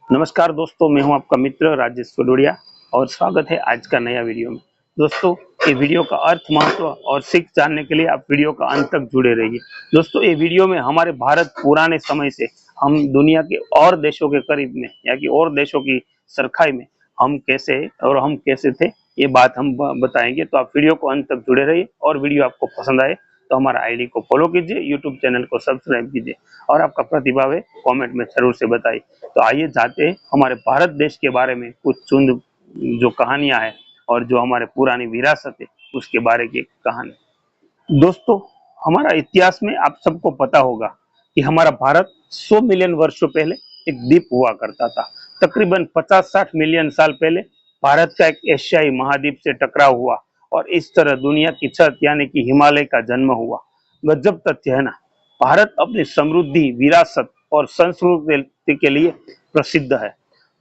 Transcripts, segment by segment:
नमस्कार दोस्तों, मैं हूं आपका मित्र राजेश सोडोड़िया और स्वागत है आज का नया वीडियो में। दोस्तों, ये वीडियो का अर्थ, महत्व और सीख जानने के लिए आप वीडियो का अंत तक जुड़े रहिए। दोस्तों, ये वीडियो में हमारे भारत पुराने समय से हम दुनिया के और देशों के करीब में या कि और देशों की सरखाई में हम कैसे थे, ये बात हम बताएंगे। तो आप वीडियो को अंत तक जुड़े रहिए और वीडियो आपको पसंद आए तो हमारा आईडी को फॉलो कीजिए, यूट्यूब चैनल को सब्सक्राइब कीजिए और आपका प्रतिभाव है कॉमेंट में जरूर से बताइए। तो आइए जानते हैं हमारे भारत देश के बारे में कुछ चुंद जो कहानियां हैं और जो हमारे पुरानी विरासत है उसके बारे की कहानी। दोस्तों, हमारा इतिहास में आप सबको पता होगा कि हमारा भारत 100 मिलियन वर्षों पहले एक द्वीप हुआ करता था। तकरीबन 50-60 मिलियन साल पहले भारत का एक एशियाई महाद्वीप से टकराव हुआ और इस तरह दुनिया की छत यानी कि हिमालय का जन्म हुआ। गजब तथ्य है ना। भारत अपनी समृद्धि, विरासत और संस्कृति के लिए प्रसिद्ध है।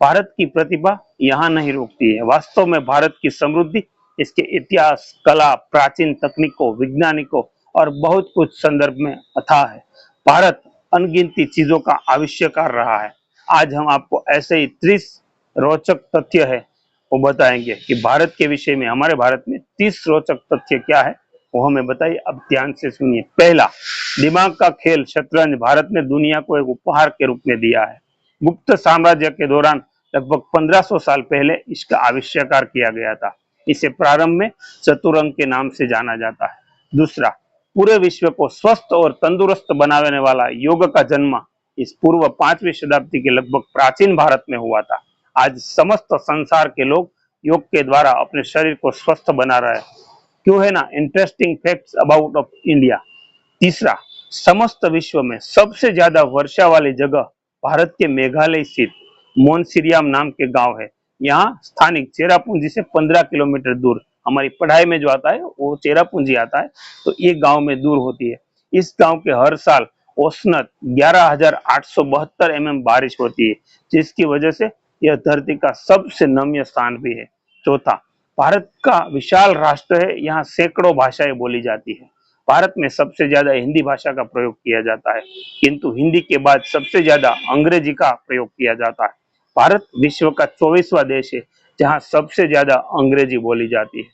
भारत की प्रतिभा यहाँ नहीं रुकती है। वास्तव में भारत की समृद्धि इसके इतिहास, कला, प्राचीन तकनीकों, वैज्ञानिकों और बहुत कुछ संदर्भ में अथाह है। भारत अनगिनती चीजों का आविष्कार रहा है। आज हम आपको ऐसे ही 30 रोचक तथ्य है वो बताएंगे कि भारत के विषय में, हमारे भारत में 30 रोचक तथ्य क्या है वो हमें बताइए। अब ध्यान से सुनिए। पहला, दिमाग का खेल शतरंज भारत ने दुनिया को एक उपहार के रूप में दिया है। गुप्त साम्राज्य के दौरान लगभग 1500 साल पहले इसका आविष्कार किया गया था। इसे प्रारंभ में चतुरंग के नाम से जाना जाता है। दूसरा, पूरे विश्व को स्वस्थ और तंदुरुस्त बनाने वाला योग का जन्म इस पूर्व 5वीं शताब्दी के लगभग प्राचीन भारत में हुआ था। आज समस्त संसार के लोग योग के द्वारा अपने शरीर को स्वस्थ बना रहे हैं। क्यों है ना, interesting facts about of India. तीसरा, समस्त विश्व में सबसे ज्यादा वर्षा वाली जगह भारत के मेघालय स्थित मोनसिरियाम नाम के गांव है। यहाँ स्थानिक चेरापूंजी से 15 किलोमीटर दूर, हमारी पढ़ाई में जो आता है वो चेरापूंजी आता है, तो ये गांव में दूर होती है। इस गांव के हर साल औसतन 11,872 बारिश होती है, जिसकी वजह से यह धरती का सबसे नम्य स्थान भी है। चौथा, भारत का विशाल राष्ट्र है, यहाँ सैकड़ों भाषाएं बोली जाती है। भारत में सबसे ज्यादा हिंदी भाषा का प्रयोग किया जाता है, किंतु हिंदी के बाद सबसे ज्यादा अंग्रेजी का प्रयोग किया जाता है। भारत विश्व का 24वां देश है जहां सबसे ज्यादा अंग्रेजी बोली जाती है।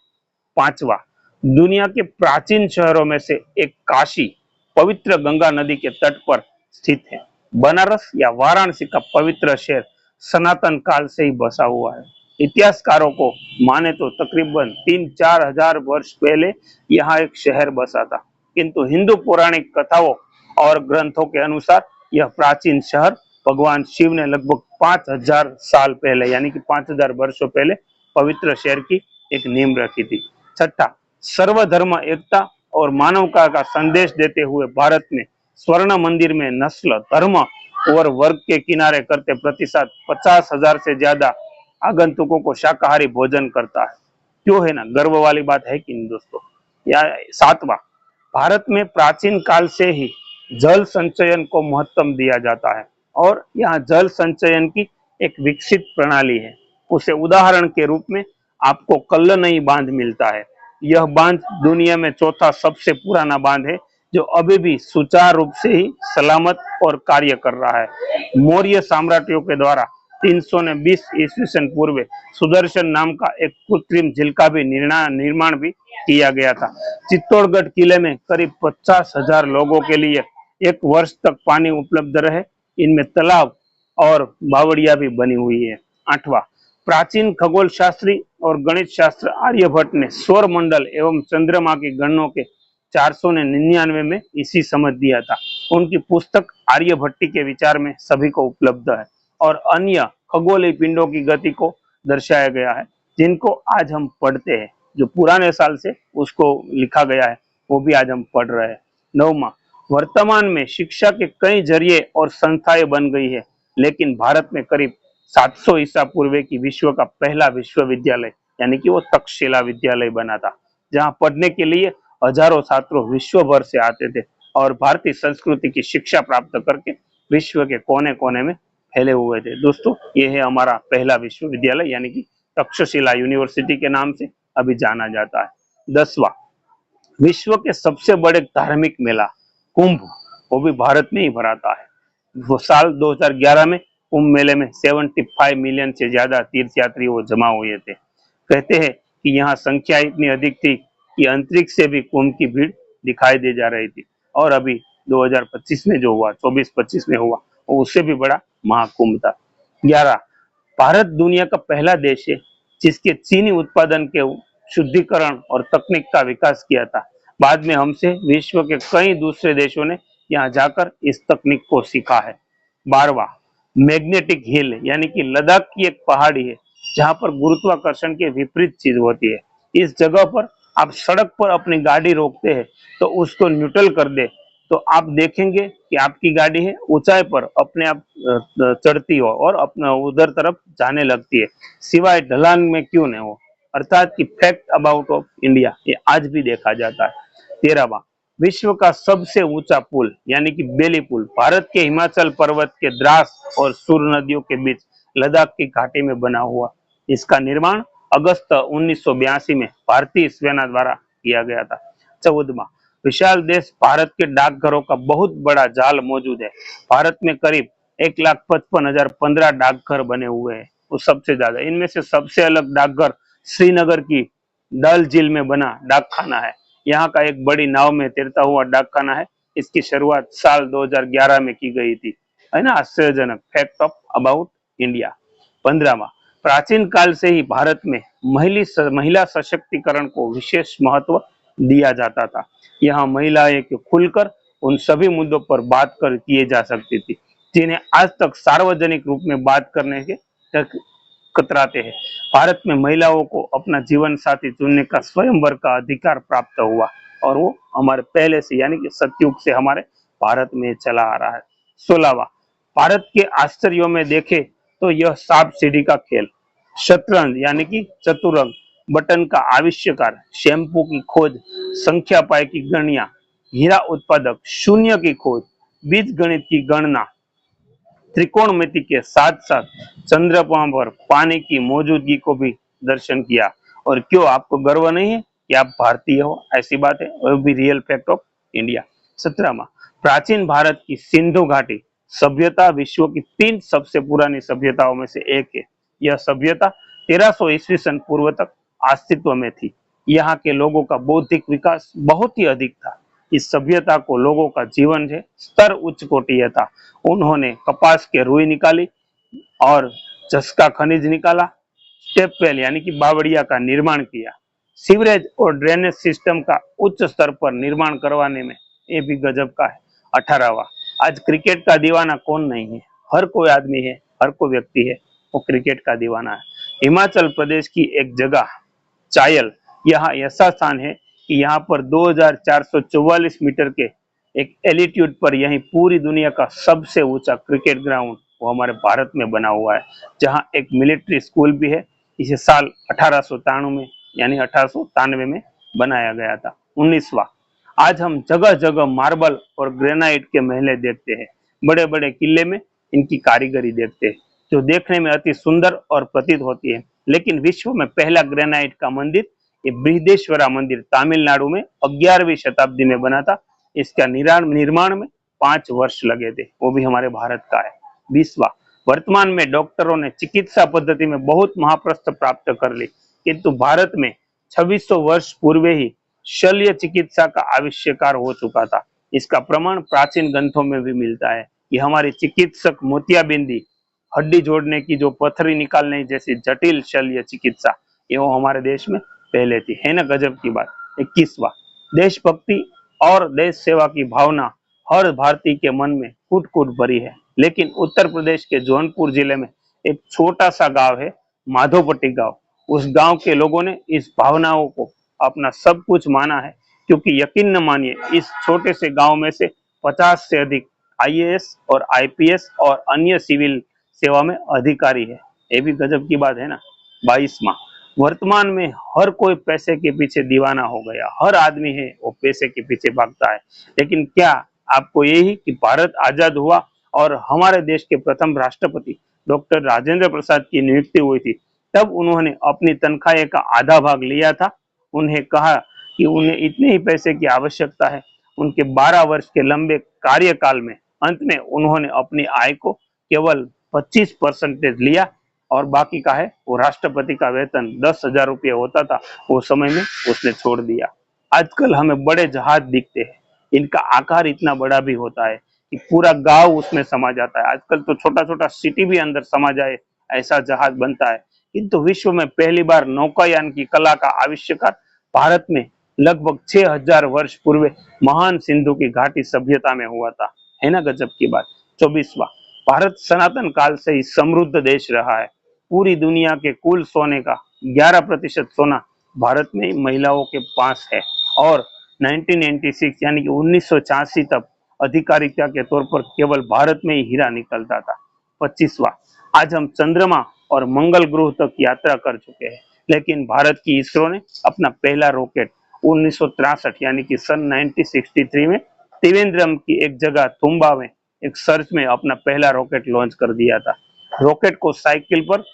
पांचवा, दुनिया के प्राचीन शहरों में से एक काशी पवित्र गंगा नदी के तट पर स्थित है। बनारस या वाराणसी का पवित्र शहर सनातन काल से ही बसा हुआ है। इतिहासकारों को माने तो तकरीबन 3-4 हजार वर्ष पहले यहाँ एक शहर बसा था, किंतु हिंदू पौराणिक कथाओं और ग्रंथों के अनुसार यह प्राचीन शहर भगवान शिव ने लगभग 5000 साल पहले यानी कि 5000 वर्षों पहले पवित्र शहर की एक नींव रखी थी। छठा, सर्वधर्म एकता और मानवता का संदेश देते हुए भारत में स्वर्ण मंदिर में नस्ल, धर्म और वर्ग के किनारे करते प्रतिशत 50,000 से ज्यादा आगंतुकों को शाकाहारी भोजन करता है। क्यों है ना, गर्व वाली बात है कि नहीं दोस्तों। या सातवां, भारत में प्राचीन काल से ही जल संचयन को महत्व दिया जाता है और यहाँ जल संचयन की एक विकसित प्रणाली है। उसे उदाहरण के रूप में आपको कल्लनई बांध मिलता है। यह बांध दुनिया में चौथा सबसे पुराना बांध है जो अभी भी सुचारू रूप से ही सलामत और कार्य कर रहा है। मौर्य साम्राज्यों के द्वारा 320 ईस्वी सन पूर्व सुदर्शन नाम का एक कृत्रिम झील का भी निर्माण भी किया गया था। चित्तौड़गढ़ किले में करीब 50,000 लोगों के लिए एक वर्ष तक पानी उपलब्ध रहे। इनमें तालाब और बावड़िया भी बनी हुई है। आठवां, प्राचीन खगोल शास्त्री और गणित शास्त्र आर्यभट्ट ने सौर मंडल एवं चंद्रमा की गणनों के 499 में इसी समझ दिया था। उनकी पुस्तक आर्यभट्टी के विचार में सभी को उपलब्ध है और अन्य खगोलीय पिंडों की गति को दर्शाया गया है, जिनको आज हम पढ़ते हैं। जो पुराने साल से उसको लिखा गया है वो भी आज हम पढ़ रहे हैं। नौवां, वर्तमान में शिक्षा के कई जरिए और संस्थाएं बन गई है, लेकिन भारत में करीब 700 ईसा पूर्व की विश्व का पहला विश्वविद्यालय यानी कि वो तक्षशिला विद्यालय बना था, जहां पढ़ने के लिए हजारों छात्रों विश्व भर से आते थे और भारतीय संस्कृति की शिक्षा प्राप्त करके विश्व के कोने कोने में फैले हुए थे। दोस्तों, ये है हमारा पहला विश्वविद्यालय यानी कि तक्षशिला यूनिवर्सिटी के नाम से अभी जाना जाता है। 10वां, विश्व के सबसे बड़े धार्मिक मेला कुंभ, वो भी भारत में ही भराता है। वो साल 2011 में कुंभ मेले में 75 मिलियन से ज्यादा तीर्थयात्री वो जमा हुए थे। कहते हैं कि यहाँ संख्या इतनी अधिक थी कि अंतरिक्ष से भी कुंभ की भीड़ दिखाई दे जा रही थी। और अभी 2025 में जो हुआ, 24-25 में हुआ, वो उससे भी बड़ा महाकुंभ था। 11, भारत दुनिया का पहला देश है जिसके चीनी उत्पादन के शुद्धिकरण और तकनीक का विकास किया था। बाद में हमसे विश्व के कई दूसरे देशों ने यहाँ जाकर इस तकनीक को सीखा है। 12वां, मैग्नेटिक हिल यानी कि लद्दाख की एक पहाड़ी है जहां पर गुरुत्वाकर्षण के विपरीत चीज होती है। इस जगह पर आप सड़क पर अपनी गाड़ी रोकते हैं तो उसको न्यूट्रल कर दे तो आप देखेंगे कि आपकी गाड़ी है ऊंचाई पर अपने आप चढ़ती हो और अपना उधर तरफ जाने लगती है, सिवाय ढलान में क्यों नहीं हो। अर्थात कि फैक्ट अबाउट ऑफ इंडिया ये आज भी देखा जाता है। 13वां, विश्व का सबसे ऊंचा पुल यानी कि बेली पुल भारत के हिमाचल पर्वत के द्रास और सुर नदियों के बीच लद्दाख की घाटी में बना हुआ। इसका निर्माण अगस्त 1982 में भारतीय सेना द्वारा किया गया था। 14वां, विशाल देश भारत के डाकघरों का बहुत बड़ा जाल मौजूद है। भारत में करीब 1,55,015 डाकघर बने हुए हैं, वो सबसे ज्यादा। इनमें से सबसे अलग डाकघर श्रीनगर की डल झील में बना डाकखाना है। यहाँ का एक बड़ी नाव में तैरता हुआ डाकखाना है। इसकी शुरुआत साल 2011 में की गई थी। है ना आश्चर्यजनक फैक्ट ऑफ अबाउट इंडिया। 15वां, प्राचीन काल से ही भारत में महिला सशक्तिकरण को विशेष महत्व दिया जाता था। यहाँ महिलाएं खुलकर उन सभी मुद्दों पर बात कर किए जा सकती थी जिन्हें आज तक सार्वजनिक रूप में बात करने के कतराते हैं। भारत में महिलाओं को अपना जीवन साथी चुनने का स्वयंवर का अधिकार प्राप्त हुआ और वो हमारे पहले से यानी कि सतयुग से हमारे भारत में चला आ रहा है। 16वां, भारत के आश्चर्यों में देखे तो यह सांप सीढ़ी का खेल, शतरंज यानी कि चतुरंग, बटन का आविष्कार, शैम्पू की खोज, संख्या पाई की गणना, हीरा उत्पादक, शून्य की खोज, बीज गणित की गणना, त्रिकोणमिति के साथ साथ चंद्रमा पर पानी की मौजूदगी को भी दर्शन किया। और क्यों आपको गर्व नहीं है कि आप भारतीय हो? ऐसी बात है, वो भी रियल फैक्ट ऑफ इंडिया। 17वां, प्राचीन भारत की सिंधु घाटी सभ्यता विश्व की 3 सबसे पुरानी सभ्यताओं में से एक है। यह सभ्यता 1300 ईस्वी सन पूर्व तक अस्तित्व में थी। यहाँ के लोगों का बौद्धिक विकास बहुत ही अधिक था। इस सभ्यता को लोगों का जीवन है स्तर उच्च कोटि था। उन्होंने कपास के रुई निकाली और जस्का खनिज निकाला, स्टेप वेल यानी कि बावड़िया का निर्माण किया, सीवरेज और ड्रेनेज सिस्टम का उच्च स्तर पर निर्माण करवाने में ये भी गजब का है। 18वां, आज क्रिकेट का दीवाना कौन नहीं है? हर कोई आदमी है, हर कोई व्यक्ति है वो क्रिकेट का दीवाना है। हिमाचल प्रदेश की एक जगह चायल, यहाँ ऐसा स्थान है कि यहाँ पर 2444 मीटर के एक एलिट्यूड पर यही पूरी दुनिया का सबसे ऊंचा क्रिकेट ग्राउंड वो हमारे भारत में बना हुआ है, जहाँ एक मिलिट्री स्कूल भी है। इसे साल 1893 में यानी 1893 में बनाया गया था। 19वां, आज हम जगह जगह मार्बल और ग्रेनाइट के महल देखते हैं, बड़े बड़े किले में इनकी कारीगरी देखते हैं जो देखने में अति सुंदर और प्रतीत होती है। लेकिन विश्व में पहला ग्रेनाइट का मंदिर ये बृहदेश्वरा मंदिर तमिलनाडु में 11वीं शताब्दी में बना था। इसका निर्माण में 5 वर्ष लगे थे, वो भी हमारे भारत का है। 20वां, वर्तमान में डॉक्टरों ने चिकित्सा पद्धति में बहुत महाप्रस्थ प्राप्त कर ली, किंतु भारत में 2600 वर्ष पूर्व ही शल्य चिकित्सा का आविष्कार हो चुका था। इसका प्रमाण प्राचीन ग्रंथों में भी मिलता है कि हमारे चिकित्सक मोतियाबिंदी, हड्डी जोड़ने की जो पथरी निकालने जैसी जटिल शल्य चिकित्सा ये वो हमारे देश में पहले थी। है ना गजब की बात। 21वां, देशभक्ति और देश सेवा की भावना हर भारतीय के मन में कूट कूट भरी है। लेकिन उत्तर प्रदेश के जौनपुर जिले में एक छोटा सा गांव है, माधोपट्टी गांव। उस गांव के लोगों ने इस भावनाओं को अपना सब कुछ माना है, क्योंकि यकीन न मानिए इस छोटे से गांव में से 50 से अधिक आईएएस और आईपीएस और अन्य सिविल सेवा में अधिकारी है। ये भी गजब की बात है ना। 22वां, वर्तमान में हर कोई पैसे के पीछे दीवाना हो गया, हर आदमी है वो पैसे के पीछे भागता है। लेकिन क्या आपको यही कि भारत आजाद हुआ और हमारे देश के प्रथम राष्ट्रपति डॉक्टर राजेंद्र प्रसाद की नियुक्ति हुई थी, तब उन्होंने अपनी तनख्वाह का आधा भाग लिया था। उन्हें कहा कि उन्हें इतने ही पैसे की आवश्यकता है। उनके 12 वर्ष के लंबे कार्यकाल में अंत में उन्होंने अपनी आय को केवल 25% लिया और बाकी का है वो राष्ट्रपति का वेतन 10,000 रुपये होता था, वो समय में उसने छोड़ दिया। आजकल हमें बड़े जहाज दिखते हैं, इनका आकार इतना बड़ा भी होता है कि पूरा गांव उसमें समा जाता है। आजकल तो छोटा छोटा सिटी भी अंदर समा जाए ऐसा जहाज बनता है। किंतु विश्व में पहली बार नौकायान की कला का आविष्कार भारत में लगभग 6,000 वर्ष पूर्व महान सिंधु की घाटी सभ्यता में हुआ था। है ना गजब की बात। 24वां, भारत सनातन काल से ही समृद्ध देश रहा है। पूरी दुनिया के कुल सोने का 11% सोना भारत में महिलाओं के पास है और 1996 यानी कि 1986 तक अधिकारिता के तौर पर केवल भारत में ही हीरा निकलता था। 25वां, आज हम चंद्रमा और मंगल ग्रह तक यात्रा कर चुके हैं, लेकिन भारत की इसरो ने अपना पहला रॉकेट 1963 यानी कि सन 1963 में त्रिवेंद्रम की एक जगह तुम्बा में एक सर्च में अपना पहला रॉकेट लॉन्च कर दिया था। रॉकेट को साइकिल पर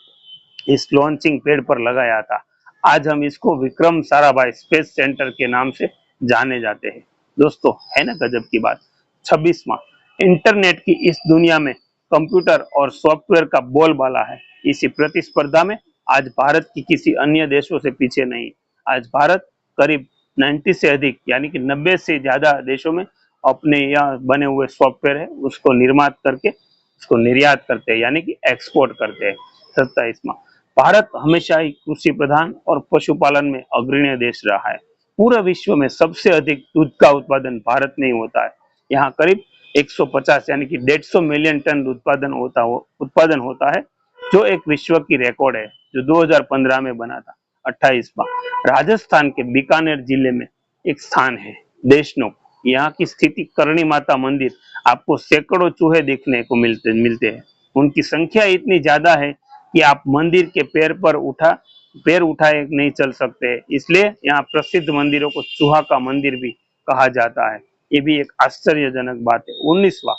इस लॉन्चिंग पैड पर लगाया था। आज हम इसको विक्रम साराभाई स्पेस सेंटर के नाम से जाने जाते हैं। दोस्तों, है ना गजब की बात। 26वां, इंटरनेट की इस दुनिया में कंप्यूटर और सॉफ्टवेयर का बोलबाला है। इसी प्रतिस्पर्धा में आज भारत की किसी अन्य देशों से पीछे नहीं। आज भारत करीब 90 से अधिक यानी कि 90 से ज्यादा देशों में अपने यहाँ बने हुए सॉफ्टवेयर है उसको निर्मात करके उसको निर्यात करते हैं यानी कि एक्सपोर्ट करते हैं। 27वां, भारत हमेशा ही कृषि प्रधान और पशुपालन में अग्रणी देश रहा है। पूरे विश्व में सबसे अधिक दूध का उत्पादन भारत में ही होता है। यहाँ करीब 150 यानी कि 150 मिलियन टन उत्पादन होता है, जो एक विश्व की रिकॉर्ड है जो 2015 में बना था। 28वां, राजस्थान के बीकानेर जिले में एक स्थान है देशनोक। यहाँ की स्थिति करणी माता मंदिर आपको सैकड़ों चूहे देखने को मिलते हैं। उनकी संख्या इतनी ज्यादा है कि आप मंदिर के पैर उठाए नहीं चल सकते, इसलिए यहाँ प्रसिद्ध मंदिरों को चूहा का मंदिर भी कहा जाता है। ये भी एक आश्चर्यजनक बात है। 19वां,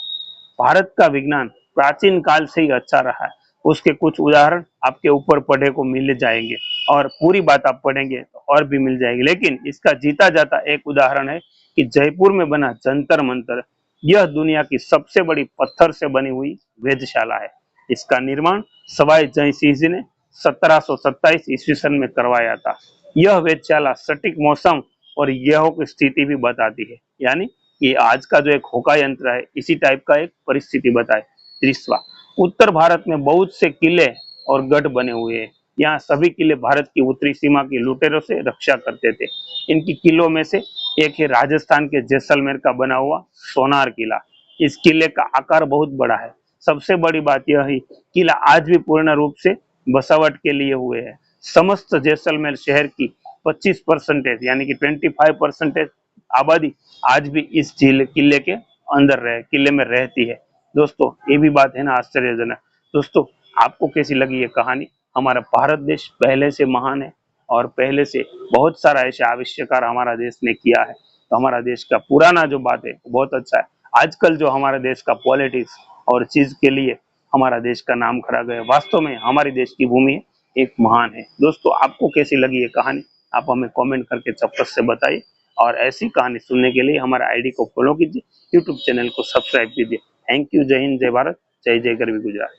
भारत का विज्ञान प्राचीन काल से ही अच्छा रहा है। उसके कुछ उदाहरण आपके ऊपर पढ़े को मिल जाएंगे और पूरी बात आप पढ़ेंगे तो और भी मिल जाएगी, लेकिन इसका जीता जाता एक उदाहरण है कि जयपुर में बना जंतर मंतर, यह दुनिया की सबसे बड़ी पत्थर से बनी हुई वेधशाला है। इसका निर्माण सवाई जय सिंह जी ने 1727 ईस्वी सन में करवाया था। यह वेधशाला सटीक मौसम और ग्रहों की स्थिति भी बताती है, यानी कि आज का जो एक होका यंत्र है इसी टाइप का एक परिस्थिति बताए। 30वां, उत्तर भारत में बहुत से किले और गढ़ बने हुए हैं। यहाँ सभी किले भारत की उत्तरी सीमा की लुटेरों से रक्षा करते थे। इनकी किलों में से एक है राजस्थान के जैसलमेर का बना हुआ सोनार किला। इस किले का आकार बहुत बड़ा है। सबसे बड़ी बात यह है किला आज भी पूर्ण रूप से बसावट के लिए हुए है। समस्त जैसलमेर शहर की 25% यानी कि 25% आबादी आज भी इस किले के किले में रहती है। दोस्तों, ये भी बात है ना आश्चर्यजनक। दोस्तों, आपको कैसी लगी ये कहानी। हमारा भारत देश पहले से महान है और पहले से बहुत सारा ऐसे आविष्कार हमारा देश ने किया है। तो हमारा देश का पुराना जो बात है वो बहुत अच्छा है। आजकल जो हमारे देश का पॉलिटिक्स और चीज के लिए हमारा देश का नाम खराब है, वास्तव में हमारे देश की भूमि एक महान है। दोस्तों, आपको कैसी लगी ये कहानी आप हमें कमेंट करके चौकस से बताइए और ऐसी कहानी सुनने के लिए हमारे आईडी को फॉलो कीजिए, यूट्यूब चैनल को सब्सक्राइब कीजिए। Thank you. जय हिंद, जय भारत, जय जय गरवी गुजरात।